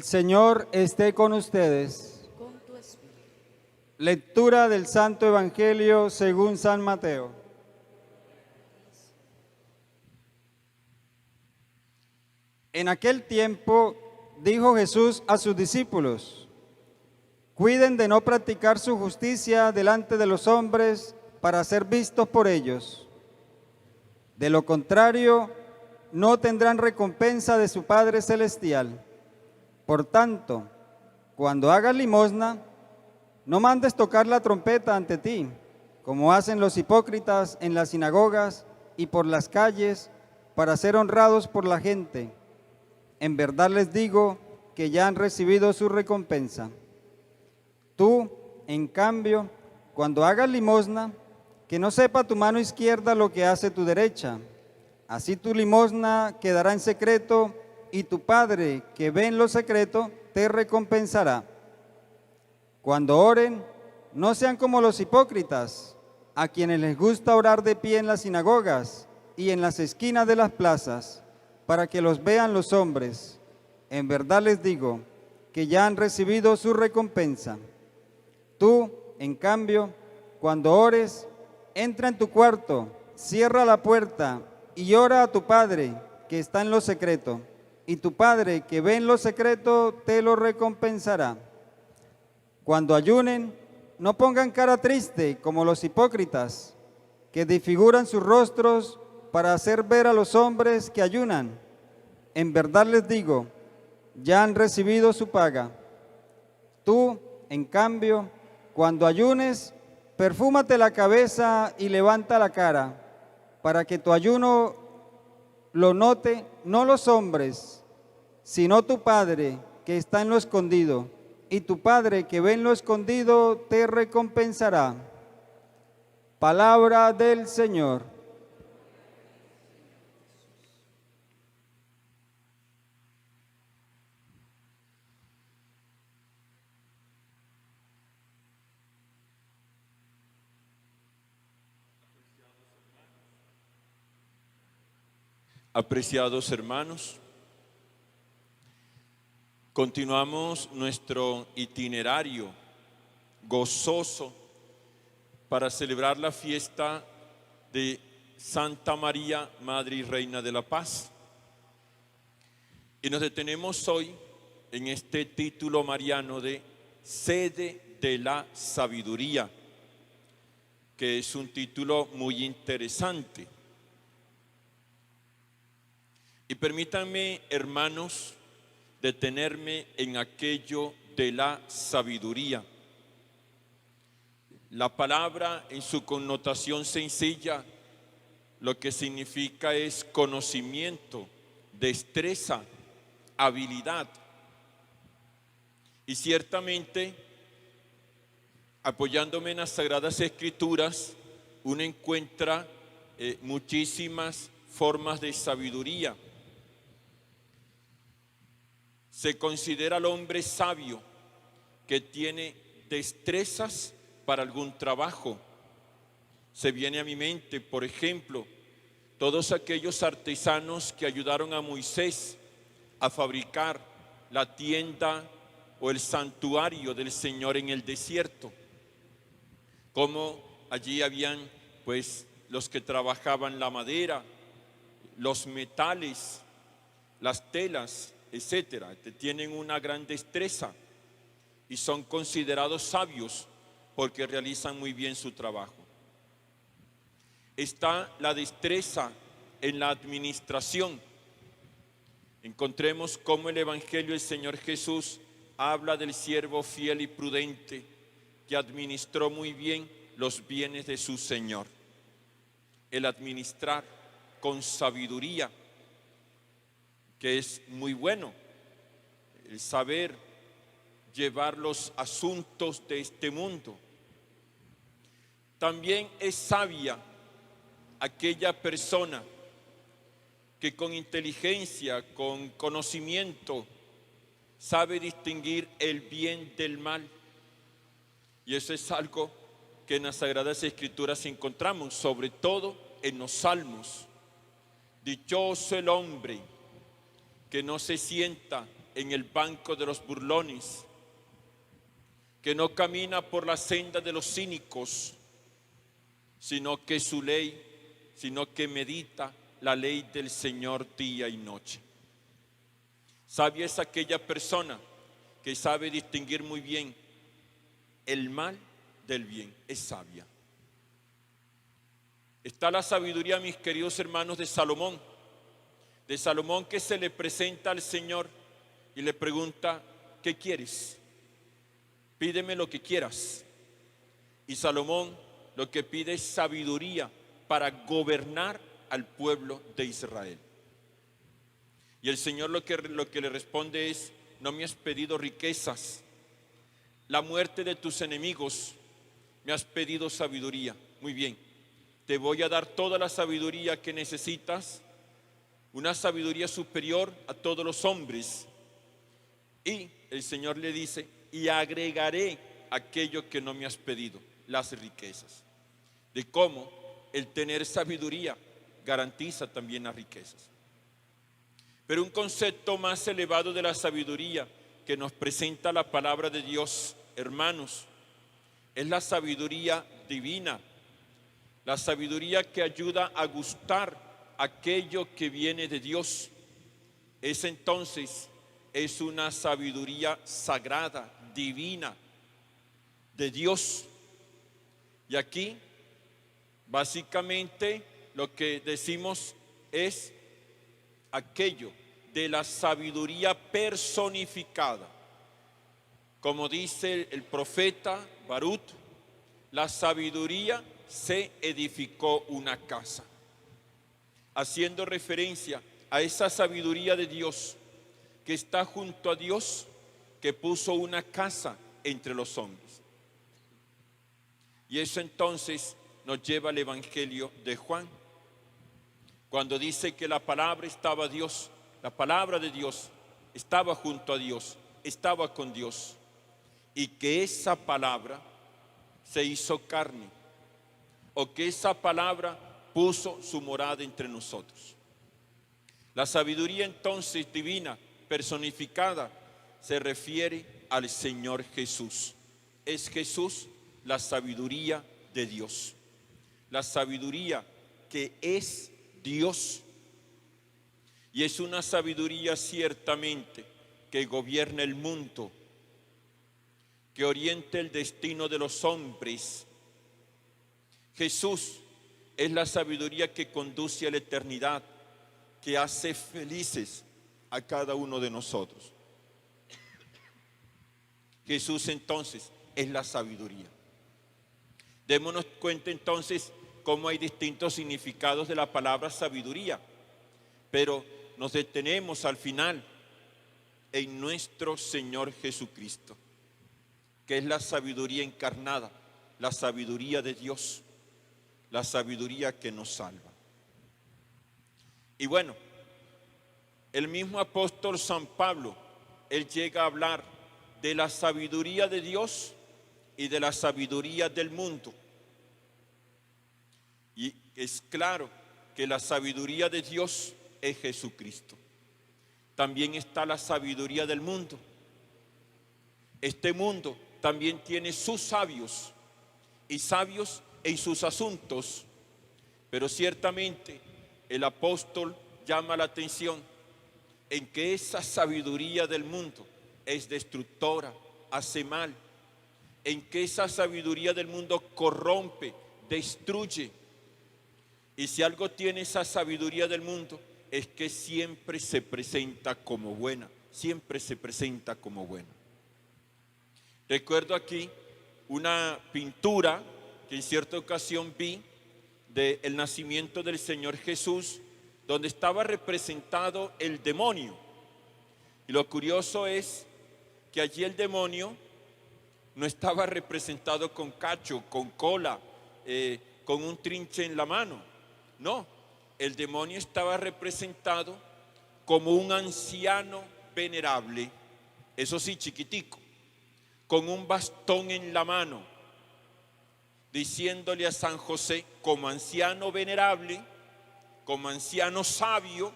Señor esté con ustedes. Con tu espíritu. Lectura del Santo Evangelio según San Mateo. En aquel tiempo dijo Jesús a sus discípulos: cuiden de no practicar su justicia delante de los hombres para ser vistos por ellos. De lo contrario, no tendrán recompensa de su Padre Celestial. Por tanto, cuando hagas limosna, no mandes tocar la trompeta ante ti, como hacen los hipócritas en las sinagogas y por las calles, para ser honrados por la gente. En verdad les digo que ya han recibido su recompensa. Tú, en cambio, cuando hagas limosna, que no sepa tu mano izquierda lo que hace tu derecha. Así tu limosna quedará en secreto, y tu Padre, que ve en lo secreto, te recompensará. Cuando oren, no sean como los hipócritas, a quienes les gusta orar de pie en las sinagogas y en las esquinas de las plazas, para que los vean los hombres. En verdad les digo que ya han recibido su recompensa. Tú, en cambio, cuando ores, entra en tu cuarto, cierra la puerta y ora a tu Padre, que está en lo secreto, y tu Padre, que ve en lo secreto, te lo recompensará. Cuando ayunen, no pongan cara triste como los hipócritas, que desfiguran sus rostros para hacer ver a los hombres que ayunan. En verdad les digo, ya han recibido su paga. Tú, en cambio, cuando ayunes, perfúmate la cabeza y levanta la cara, para que tu ayuno lo note no los hombres, sino tu Padre que está en lo escondido, y tu Padre que ve en lo escondido te recompensará. Palabra del Señor. Apreciados hermanos, continuamos nuestro itinerario gozoso para celebrar la fiesta de Santa María, Madre y Reina de la Paz. Y nos detenemos hoy en este título mariano de Sede de la Sabiduría, que es un título muy interesante. Y permítanme, hermanos, detenerme en aquello de la sabiduría. La palabra, en su connotación sencilla, lo que significa es conocimiento, destreza, habilidad. Y ciertamente, apoyándome en las Sagradas Escrituras, uno encuentra muchísimas formas de sabiduría. Se considera al hombre sabio que tiene destrezas para algún trabajo. Se viene a mi mente, por ejemplo, todos aquellos artesanos que ayudaron a Moisés a fabricar la tienda o el santuario del Señor en el desierto. Como allí habían pues los que trabajaban la madera, los metales, las telas, etcétera, que tienen una gran destreza y son considerados sabios porque realizan muy bien su trabajo. Está la destreza en la administración. Encontremos cómo el Evangelio del Señor Jesús habla del siervo fiel y prudente que administró muy bien los bienes de su Señor. El administrar con sabiduría, que es muy bueno, el saber llevar los asuntos de este mundo. También es sabia aquella persona que con inteligencia, con conocimiento, sabe distinguir el bien del mal. Y eso es algo que en las Sagradas Escrituras encontramos, sobre todo en los Salmos. Dichoso el hombre que no se sienta en el banco de los burlones, que no camina por la senda de los cínicos, sino que medita la ley del Señor día y noche. Sabia es aquella persona que sabe distinguir muy bien el mal del bien, es sabia. Está la sabiduría, mis queridos hermanos, de Salomón que se le presenta al Señor y le pregunta: ¿qué quieres? Pídeme lo que quieras. Y Salomón lo que pide es sabiduría para gobernar al pueblo de Israel. Y el Señor lo que le responde es: no me has pedido riquezas, la muerte de tus enemigos, me has pedido sabiduría. Muy bien, te voy a dar toda la sabiduría que necesitas, una sabiduría superior a todos los hombres. Y el Señor le dice: y agregaré aquello que no me has pedido, las riquezas. De cómo el tener sabiduría garantiza también las riquezas. Pero un concepto más elevado de la sabiduría que nos presenta la palabra de Dios, hermanos, es la sabiduría divina, la sabiduría que ayuda a gustar aquello que viene de Dios. Entonces es una sabiduría sagrada, divina, de Dios. Y aquí básicamente lo que decimos es aquello de la sabiduría personificada. Como dice el profeta Barut, la sabiduría se edificó una casa, haciendo referencia a esa sabiduría de Dios que está junto a Dios, que puso una casa entre los hombres. Y eso entonces nos lleva al Evangelio de Juan, cuando dice que la palabra de Dios estaba junto a Dios, estaba con Dios, y que esa palabra se hizo carne, o que esa palabra puso su morada entre nosotros. La sabiduría entonces divina, personificada, se refiere al Señor Jesús. Es Jesús la sabiduría de Dios, la sabiduría que es Dios. Y es una sabiduría ciertamente que gobierna el mundo, que orienta el destino de los hombres. Jesús es la sabiduría que conduce a la eternidad, que hace felices a cada uno de nosotros. Jesús entonces es la sabiduría. Démonos cuenta entonces cómo hay distintos significados de la palabra sabiduría, pero nos detenemos al final en nuestro Señor Jesucristo, que es la sabiduría encarnada, la sabiduría de Dios, la sabiduría que nos salva. Y bueno, el mismo apóstol San Pablo, él llega a hablar de la sabiduría de Dios y de la sabiduría del mundo. Y es claro que la sabiduría de Dios es Jesucristo. También está la sabiduría del mundo. Este mundo también tiene sus sabios y sabios en sus asuntos, pero ciertamente el apóstol llama la atención en que esa sabiduría del mundo es destructora, hace mal, en que esa sabiduría del mundo corrompe, destruye. Y si algo tiene esa sabiduría del mundo, es que siempre se presenta como buena, siempre se presenta como buena. Recuerdo aquí una pintura que en cierta ocasión vi del nacimiento del Señor Jesús, donde estaba representado el demonio. Y lo curioso es que allí el demonio no estaba representado con cacho, con cola, con un trinche en la mano. No, el demonio estaba representado como un anciano venerable, eso sí, chiquitico, con un bastón en la mano, diciéndole a San José, como anciano venerable, como anciano sabio: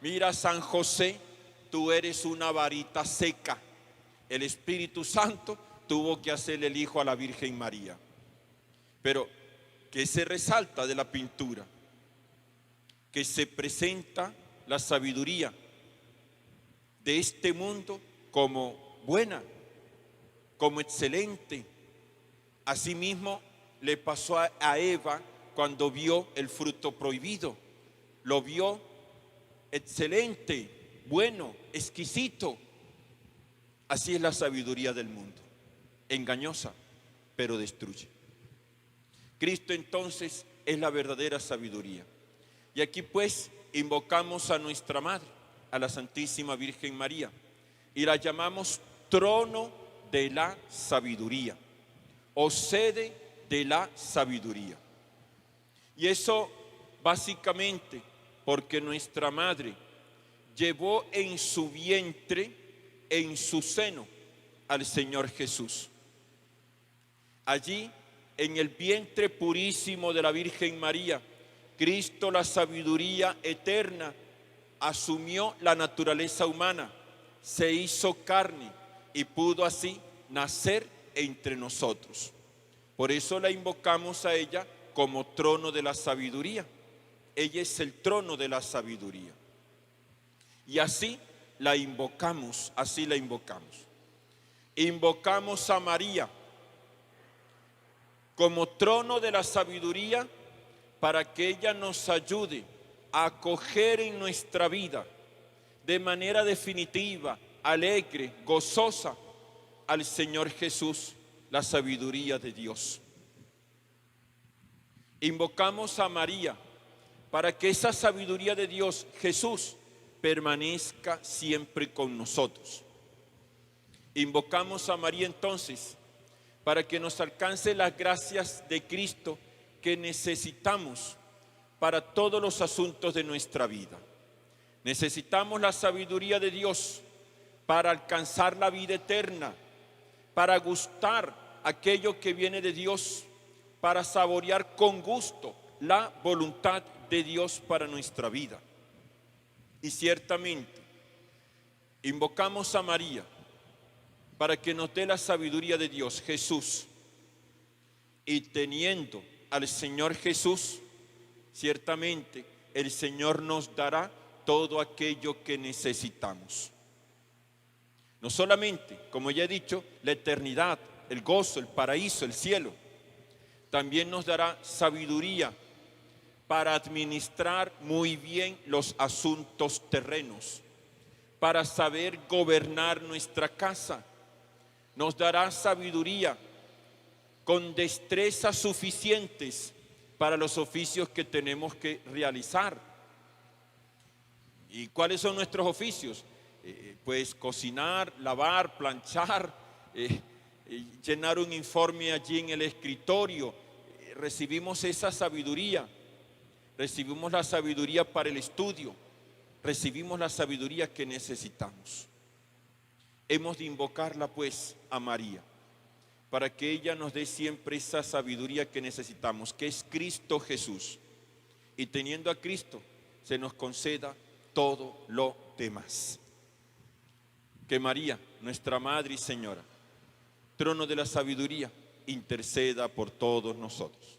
mira, San José, tú eres una varita seca. El Espíritu Santo tuvo que hacerle el hijo a la Virgen María. Pero, ¿qué se resalta de la pintura? Que se presenta la sabiduría de este mundo como buena, como excelente. Asimismo, le pasó a Eva cuando vio el fruto prohibido. Lo vio excelente, bueno, exquisito. Así es la sabiduría del mundo, engañosa, pero destruye. Cristo entonces es la verdadera sabiduría. Y aquí pues invocamos a nuestra Madre, a la Santísima Virgen María, y la llamamos trono de la sabiduría, o sede de la sabiduría. Y eso básicamente porque nuestra Madre llevó en su vientre, en su seno, al Señor Jesús. Allí, en el vientre purísimo de la Virgen María, Cristo, la sabiduría eterna, asumió la naturaleza humana, se hizo carne y pudo así nacer entre nosotros. Por eso la invocamos a ella como trono de la sabiduría. Ella es el trono de la sabiduría. Y así la invocamos, así la invocamos. Invocamos a María como trono de la sabiduría para que ella nos ayude a acoger en nuestra vida de manera definitiva, alegre, gozosa al Señor Jesús, la sabiduría de Dios. Invocamos a María para que esa sabiduría de Dios, Jesús, permanezca siempre con nosotros. Invocamos a María entonces para que nos alcance las gracias de Cristo que necesitamos para todos los asuntos de nuestra vida. Necesitamos la sabiduría de Dios para alcanzar la vida eterna, para gustar aquello que viene de Dios, para saborear con gusto la voluntad de Dios para nuestra vida. Y ciertamente invocamos a María para que nos dé la sabiduría de Dios, Jesús. Y teniendo al Señor Jesús, ciertamente el Señor nos dará todo aquello que necesitamos. No solamente, como ya he dicho, la eternidad, el gozo, el paraíso, el cielo. También nos dará sabiduría para administrar muy bien los asuntos terrenos, para saber gobernar nuestra casa. Nos dará sabiduría con destrezas suficientes para los oficios que tenemos que realizar. ¿Y cuáles son nuestros oficios? Pues cocinar, lavar, planchar, llenar un informe allí en el escritorio. Recibimos esa sabiduría, recibimos la sabiduría para el estudio, recibimos la sabiduría que necesitamos. Hemos de invocarla pues a María, para que ella nos dé siempre esa sabiduría que necesitamos, que es Cristo Jesús. Y teniendo a Cristo, se nos conceda todo lo demás. Que María, nuestra Madre y Señora, trono de la sabiduría, interceda por todos nosotros.